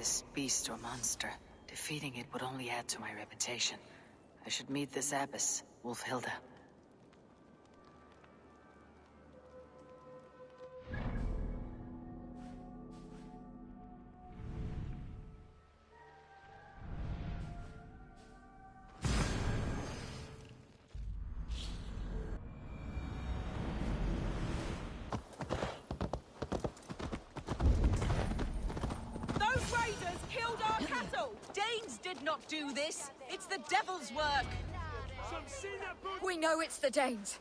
this beast or monster. Defeating it would only add to my reputation. I should meet this abbess, Wulfhilda. Not do this. It's the devil's work. We know it's the Danes.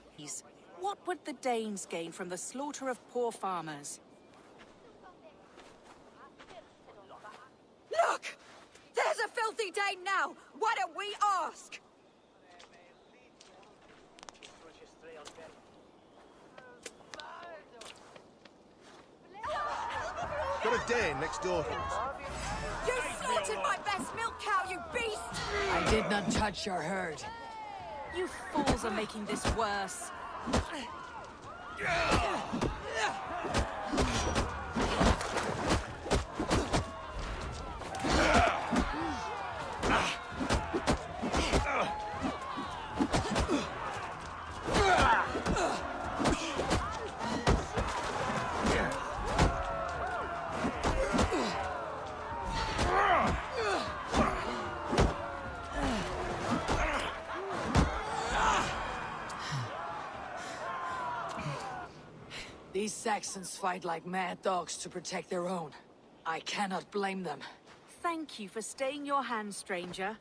What would the Danes gain from the slaughter of poor farmers? Look! There's a filthy Dane now! Why don't we ask? Got a Dane next door to us. You slaughtered my best milk cow, you beast! I did not touch your herd. You fools are making this worse. These Saxons fight like mad dogs to protect their own. I cannot blame them. Thank you for staying your hand, stranger.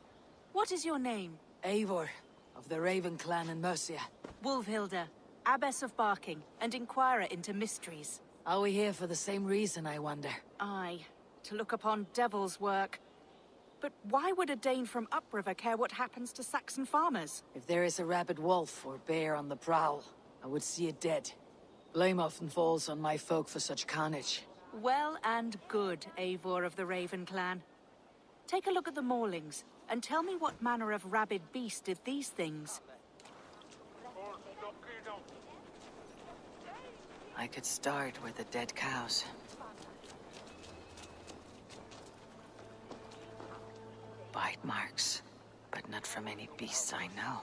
What is your name? Eivor, of the Raven clan in Mercia. Wulfhilda, Abbess of Barking, and Inquirer into mysteries. Are we here for the same reason, I wonder? Aye, to look upon devil's work. But why would a Dane from upriver care what happens to Saxon farmers? If there is a rabid wolf or bear on the prowl, I would see it dead. Blame often falls on my folk for such carnage. Well and good, Eivor of the Raven clan. Take a look at the maulings, and tell me what manner of rabid beast did these things. I could start with the dead cows. Bite marks, but not from any beasts I know.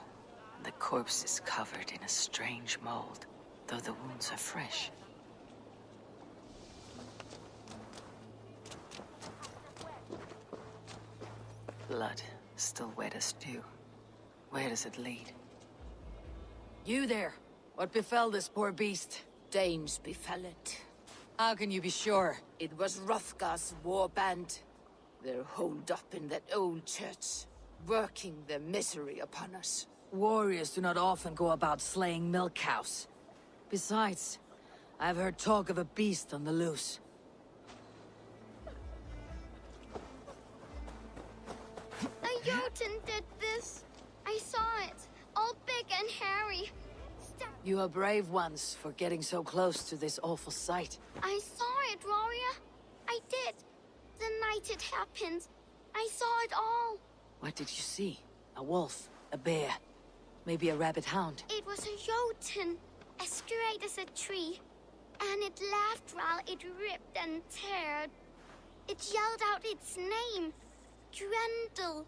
The corpse is covered in a strange mold, though the wounds are fresh. Blood, still wet as dew. Where does it lead? You there! What befell this poor beast? Danes befell it. How can you be sure? It was Hrothgar's war band. They're holed up in that old church, working their misery upon us. Warriors do not often go about slaying milk cows. Besides, I've heard talk of a beast on the loose. A Jotun did this. I saw it. All big and hairy. You are brave ones for getting so close to this awful sight. I saw it, warrior. I did. The night it happened. I saw it all. What did you see? A wolf? A bear? Maybe a rabbit hound? It was a Jotun, as straight as a tree. And it laughed while it ripped and teared. It yelled out its name. Grendel.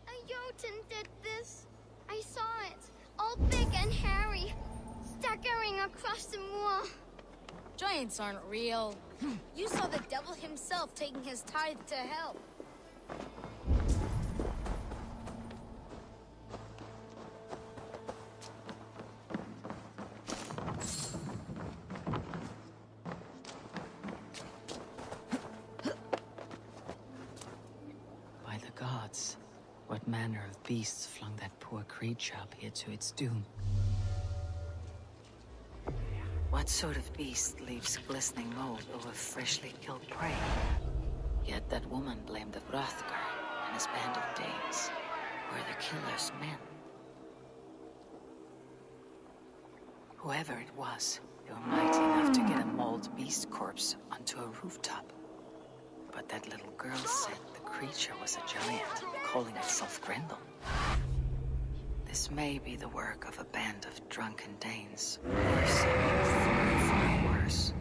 A Jotun did this. I saw it. All big and hairy. Staggering across the moor. Giants aren't real. You saw the devil himself taking his tithe to hell. By the gods, what manner of beasts flung that poor creature up here to its doom? What sort of beast leaves glistening mold over freshly killed prey? Yet that woman blamed the Hrothgar and his band of Danes. Were the killer's men? Whoever it was, they were mighty enough to get a mauled beast corpse onto a rooftop. But that little girl said the creature was a giant, calling itself Grendel. This may be the work of a band of drunken Danes, or something far worse.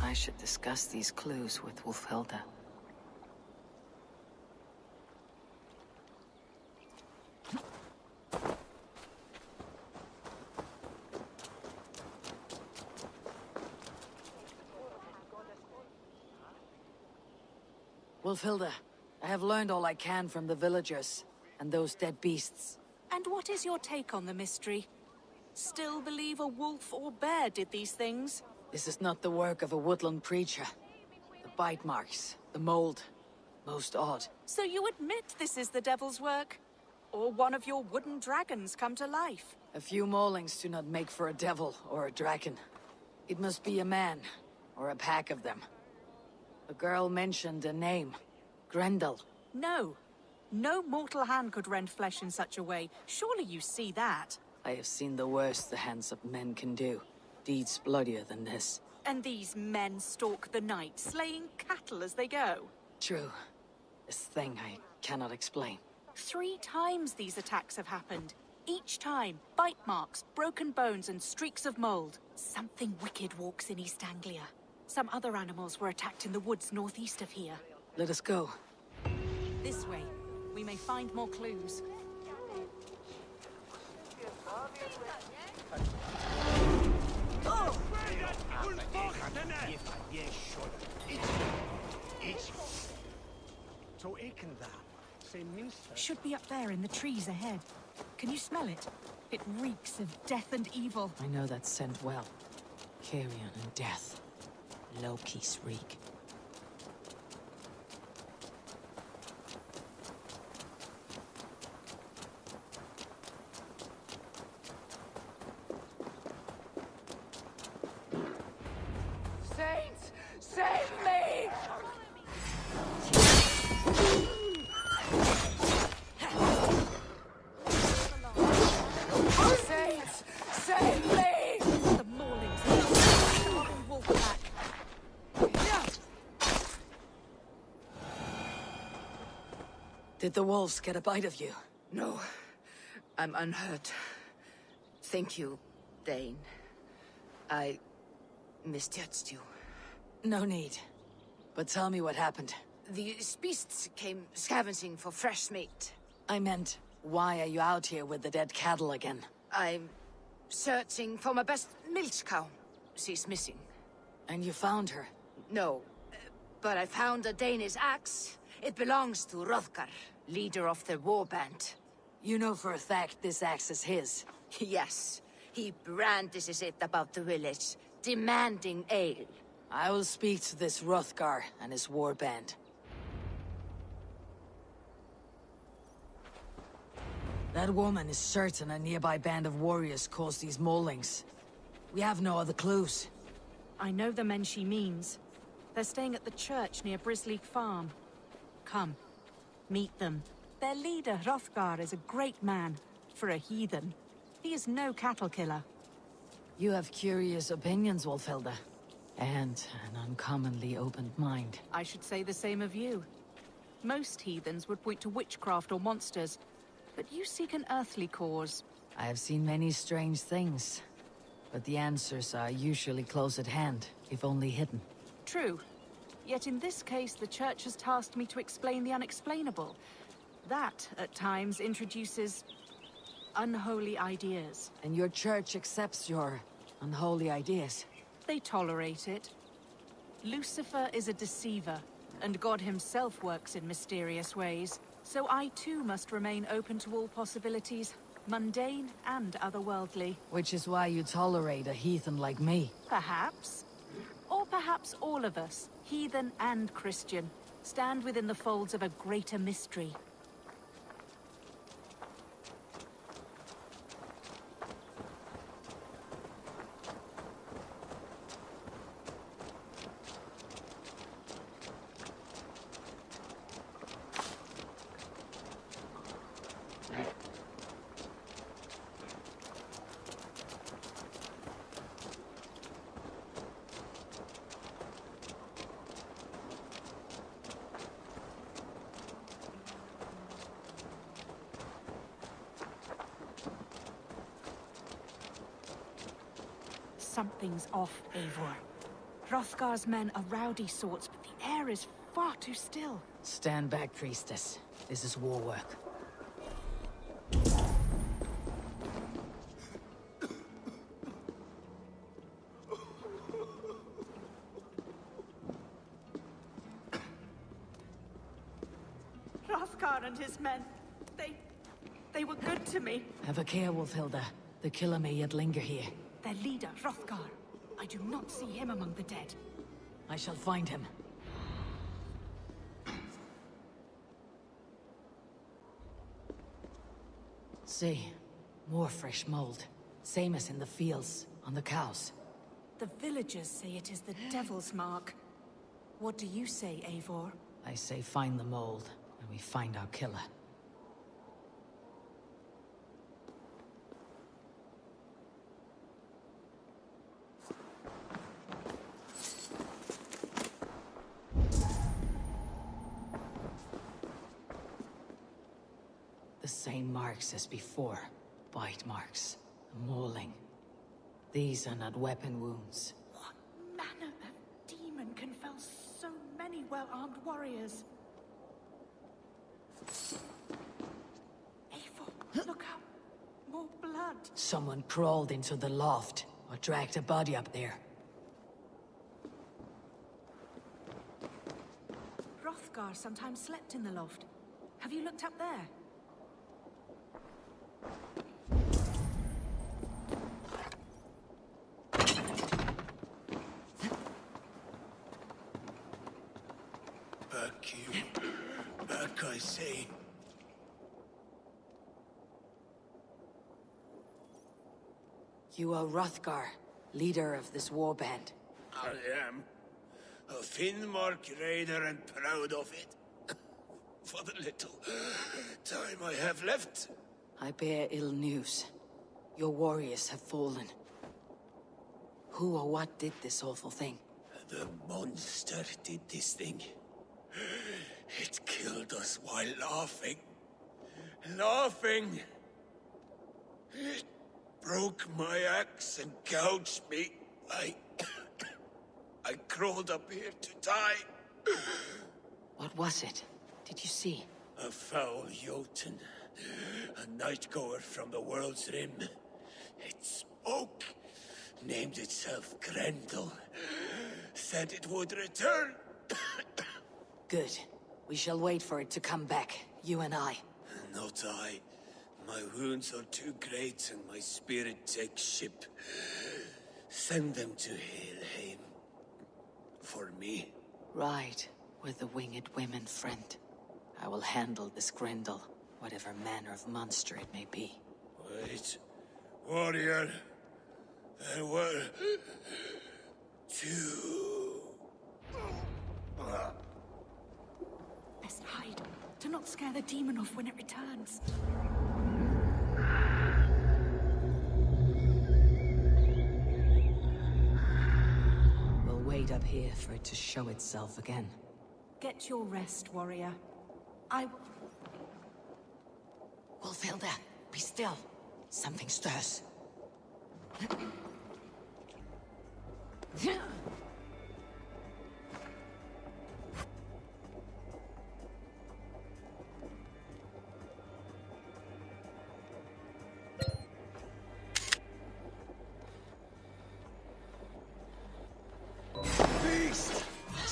I should discuss these clues with Wulfhilda. Wulfhilda, I have learned all I can from the villagers and those dead beasts. And what is your take on the mystery? Still believe a wolf or bear did these things? This is not the work of a woodland creature. The bite marks, the mold, most odd. So you admit this is the devil's work? Or one of your wooden dragons come to life? A few maulings do not make for a devil or a dragon. It must be a man, or a pack of them. The girl mentioned a name. Grendel. No. No mortal hand could rend flesh in such a way. Surely you see that. I have seen the worst the hands of men can do. Deeds bloodier than this. And these men stalk the night, slaying cattle as they go. True. This thing I cannot explain. 3 times these attacks have happened. Each time, bite marks, broken bones, and streaks of mold. Something wicked walks in East Anglia. Some other animals were attacked in the woods northeast of here. Let us go. This way. We may find more clues. Should be up there in the trees ahead. Can you smell it? It reeks of death and evil. I know that scent well. Carrion and death. Loki's reek. Saints, save me! Saints, save me! The maulings of the starving wolf pack. Did the wolves get a bite of you? No, I'm unhurt. Thank you, Dane. I misjudged you. No need. But tell me what happened. These beasts came scavenging for fresh meat. I meant, why are you out here with the dead cattle again? I'm searching for my best milch cow. She's missing. And you found her? No, but I found a Danish axe. It belongs to Hrothgar, leader of the warband. You know for a fact this axe is his. Yes, he brandishes it about the village, demanding ale. I will speak to this Hrothgar and his warband. That woman is certain a nearby band of warriors caused these maulings. We have no other clues. I know the men she means. They're staying at the church near Brisleek Farm. Come, meet them. Their leader, Hrothgar, is a great man. For a heathen. He is no cattle killer. You have curious opinions, Wulfhilda. And an uncommonly opened mind. I should say the same of you. Most heathens would point to witchcraft or monsters, but you seek an earthly cause. I have seen many strange things, but the answers are usually close at hand, if only hidden. True. Yet in this case, the Church has tasked me to explain the unexplainable. That, at times, introduces unholy ideas. And your church accepts your unholy ideas? They tolerate it. Lucifer is a deceiver, and God himself works in mysterious ways. So I too must remain open to all possibilities, mundane and otherworldly. Which is why you tolerate a heathen like me. Perhaps. Or perhaps all of us, heathen and Christian, stand within the folds of a greater mystery. Something's off, Eivor. Hrothgar's men are rowdy sorts, but the air is far too still. Stand back, priestess. This is war work. Hrothgar and his men, they were good to me. Have a care, Wolfhilda. The killer may yet linger here. Their leader, Hrothgar. I do not see him among the dead. I shall find him. See, more fresh mold. Same as in the fields, on the cows. The villagers say it is the Devil's Mark. What do you say, Eivor? I say find the mold, and we find our killer. The same marks as before. Bite marks. A mauling. These are not weapon wounds. What manner of demon can fell so many well-armed warriors? Eivor, look out! More blood! Someone crawled into the loft, or dragged a body up there. Hrothgar sometimes slept in the loft. Have you looked up there? Back, I say. You are Hrothgar, leader of this warband. I am. A Finnmark raider and proud of it. For the little time I have left. I bear ill news. Your warriors have fallen. Who or what did this awful thing? The monster did this thing. It killed us while laughing. Laughing! It broke my axe and gouged me. I crawled up here to die. What was it? Did you see? A foul Jotun. A night-goer from the world's rim. It spoke. Named itself Grendel. Said it would return. Good. We shall wait for it to come back, you and I. Not I. My wounds are too great and my spirit takes ship. Send them to Helheim. For me. Ride with the winged women, friend. I will handle this Grendel, whatever manner of monster it may be. Wait. Warrior. There were... two... Best hide. Do not scare the demon off when it returns. We'll wait up here for it to show itself again. Get your rest, warrior. Wolfhilda, be still. Something stirs. Beast!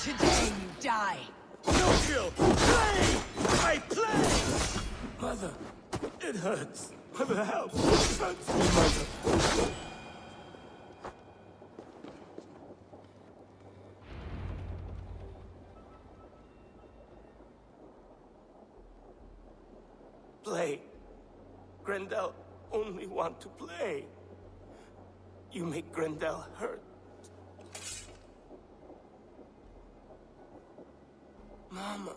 Today you die! No kill! Play! I play! Mother, it hurts. Mother, help! It hurts me, Mother. Play. Grendel only want to play. You make Grendel hurt. Mama,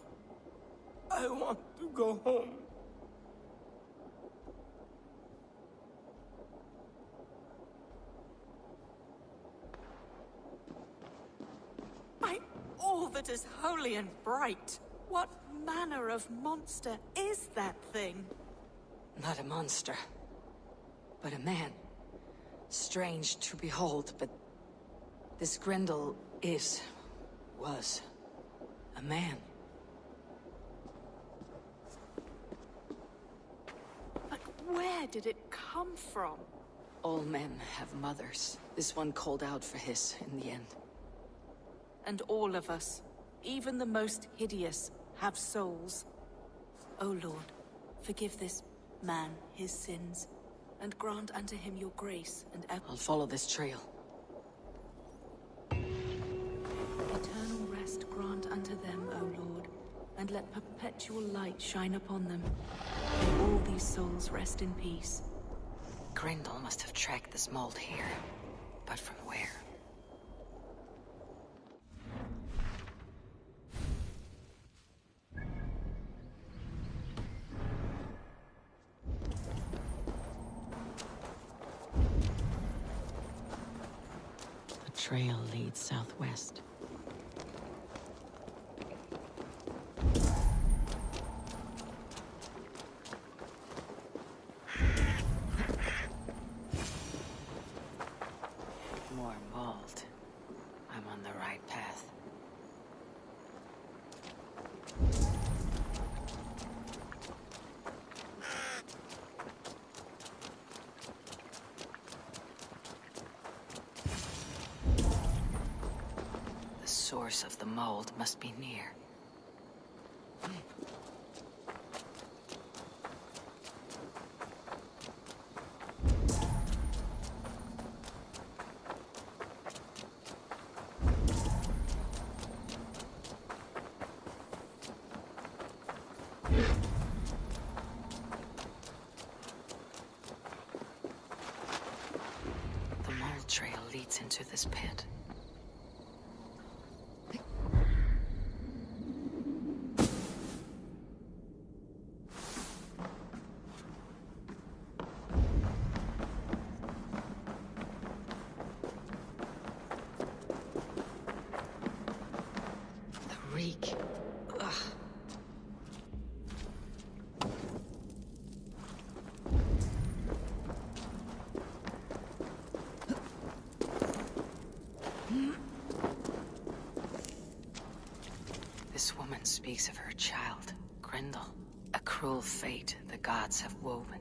I want to go home. By all that is holy and bright, what manner of monster is that thing? Not a monster, but a man. Strange to behold, but this Grendel was a man. But where did it come from? All men have mothers. This one called out for his in the end. And all of us, even the most hideous, have souls. O Lord, forgive this man his sins, and grant unto him your grace and I'll follow this trail. eternal rest grant unto them, O Lord, and let perpetual light shine upon them. May all these souls rest in peace. Grendel must have tracked this mold here. But from where? The trail leads southwest. More mauled. I'm on the right path. The source of the mold must be near. The mold trail leads into this pit. The reek. Ugh. This woman speaks of her child, Grendel. A cruel fate the gods have woven.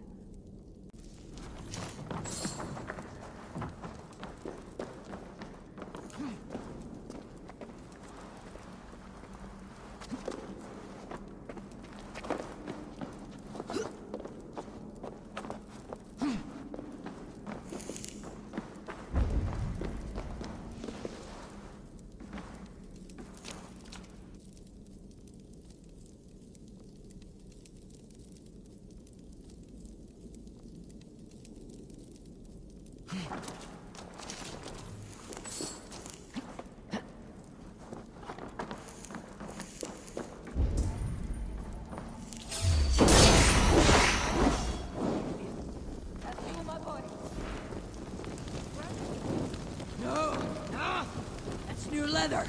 That's new leather.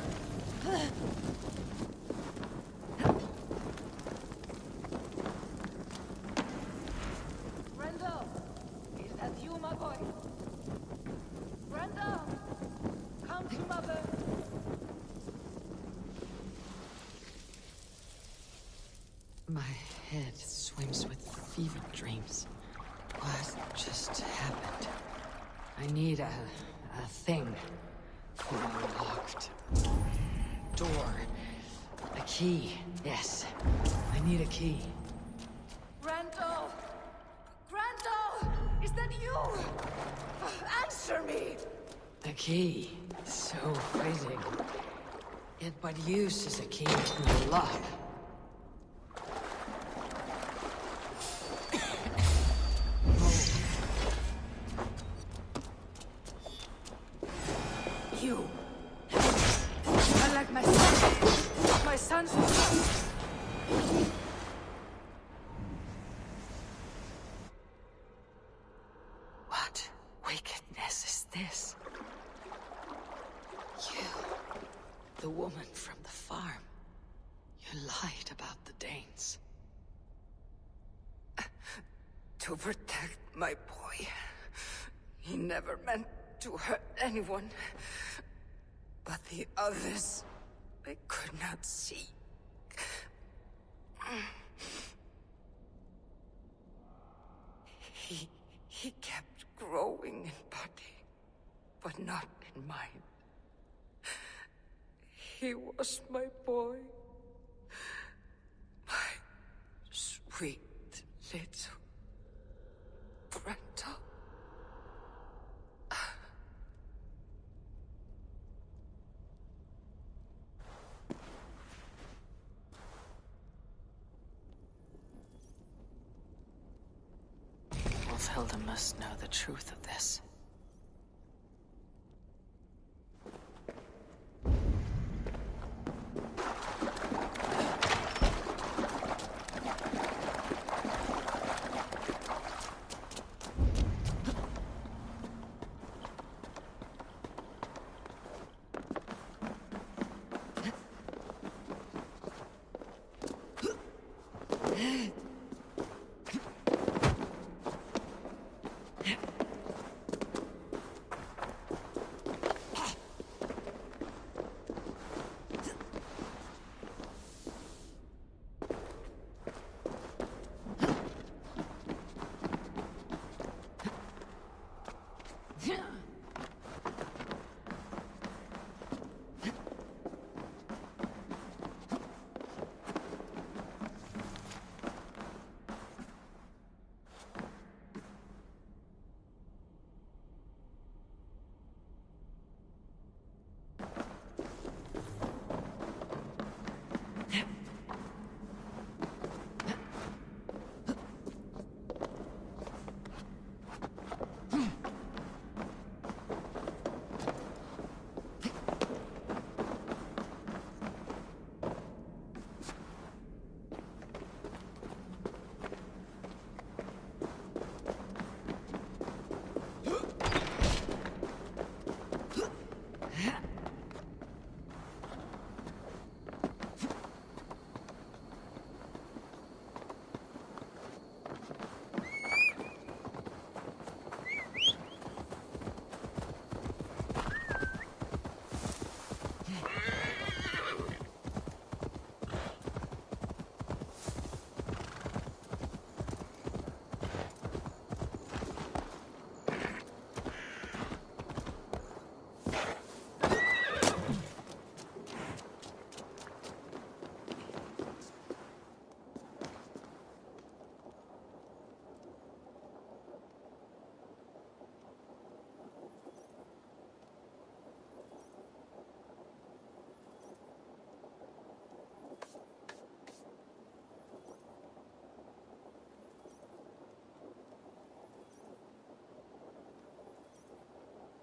Grendel! Is that you, my boy? Grendel! Come to mother! My head swims with fever dreams. What just happened? I need a thing. For a locked door. A key. Yes. I need a key. Grendel! Grendel! Is that you? Answer me! A key. So fitting. It but use as a key to the lock. You! I like my son! My son's son! What wickedness is this? You. The woman from the farm. You lied about the Danes. To protect my boy. He never meant to hurt anyone. But the others, they could not see. He kept growing in body, but not in mind. He was my boy. My sweet little Grendel. Hilda must know the truth of this.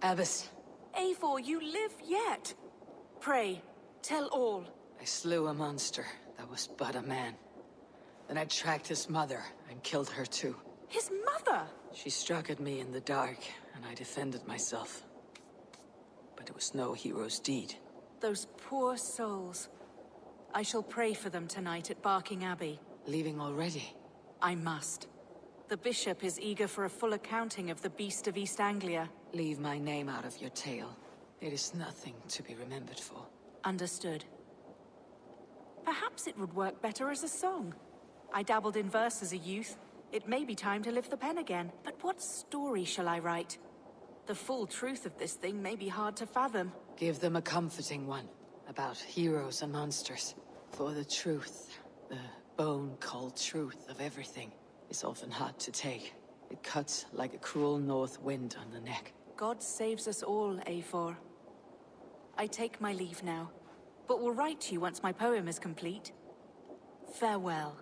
Abbess. Eivor, you live yet? Pray, tell all. I slew a monster that was but a man. Then I tracked his mother and killed her too. His mother? She struck at me in the dark, and I defended myself. But it was no hero's deed. Those poor souls. I shall pray for them tonight at Barking Abbey. Leaving already? I must. The bishop is eager for a full accounting of the Beast of East Anglia. Leave my name out of your tale. It is nothing to be remembered for. Understood. Perhaps it would work better as a song. I dabbled in verse as a youth. It may be time to lift the pen again. But what story shall I write? The full truth of this thing may be hard to fathom. Give them a comforting one. About heroes and monsters. For the truth, the bone-cold truth of everything, is often hard to take. It cuts like a cruel north wind on the neck. God saves us all, Eivor. I take my leave now, but will write to you once my poem is complete. Farewell.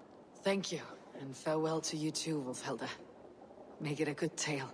Thank you, and farewell to you too, Wolfhelda. Make it a good tale.